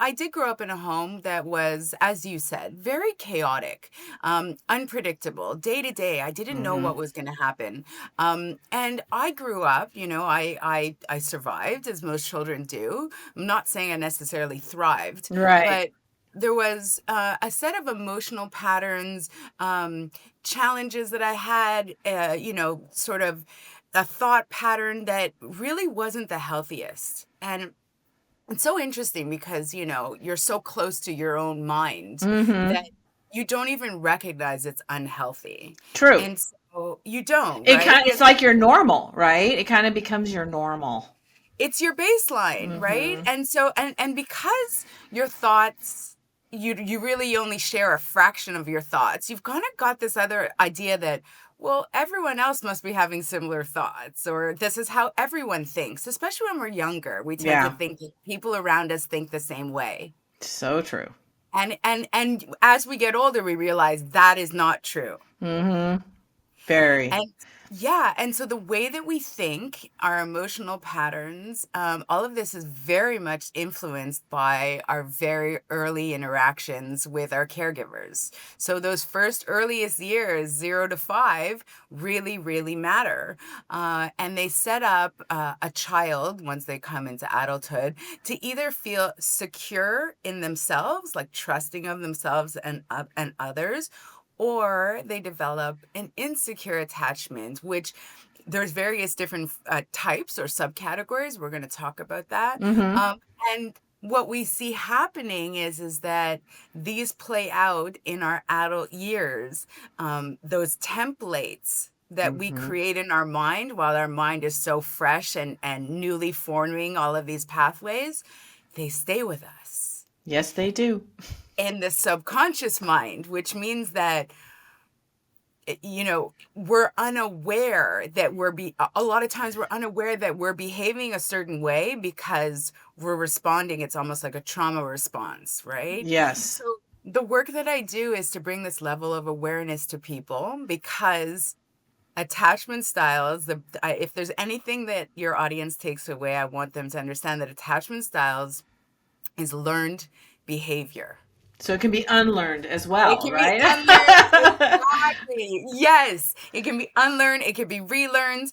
I did grow up in a home that was, as you said, very chaotic, unpredictable, day to day. I didn't know Mm-hmm. what was going to happen. And I grew up, I survived as most children do. I'm not saying I necessarily thrived, Right. but there was a set of emotional patterns, challenges that I had, sort of a thought pattern that really wasn't the healthiest. And it's so interesting because, you're so close to your own mind Mm-hmm. that you don't even recognize it's unhealthy. True. And so you don't, It right? kind it's like your normal, right? It kind of becomes your normal. It's your baseline, right? Mm-hmm. And because your thoughts, you really only share a fraction of your thoughts, you've kind of got this other idea that, well, everyone else must be having similar thoughts, or this is how everyone thinks. Especially when we're younger, we tend to Yeah. think that people around us think the same way. So true. And as we get older, we realize that is not true. Mm-hmm. Very. And yeah, and so the way that we think, our emotional patterns, all of this is very much influenced by our very early interactions with our caregivers. So those first earliest years, 0 to 5, really, really matter. And they set up a child, once they come into adulthood, to either feel secure in themselves, like trusting of themselves and others, or they develop an insecure attachment, which there's various different types or subcategories. We're going to talk about that. Mm-hmm. And what we see happening is that these play out in our adult years. Those templates that we Mm-hmm. create in our mind while our mind is so fresh and newly forming all of these pathways, they stay with us Yes, they do. in the subconscious mind, which means that we're unaware that a lot of times we're unaware that we're behaving a certain way because we're responding. It's almost like a trauma response, right? Yes. So the work that I do is to bring this level of awareness to people, because attachment styles, if there's anything that your audience takes away, I want them to understand that attachment styles is learned behavior. So it can be unlearned as It well, can be right? unlearned. Exactly. Yes. It can be unlearned. It can be relearned.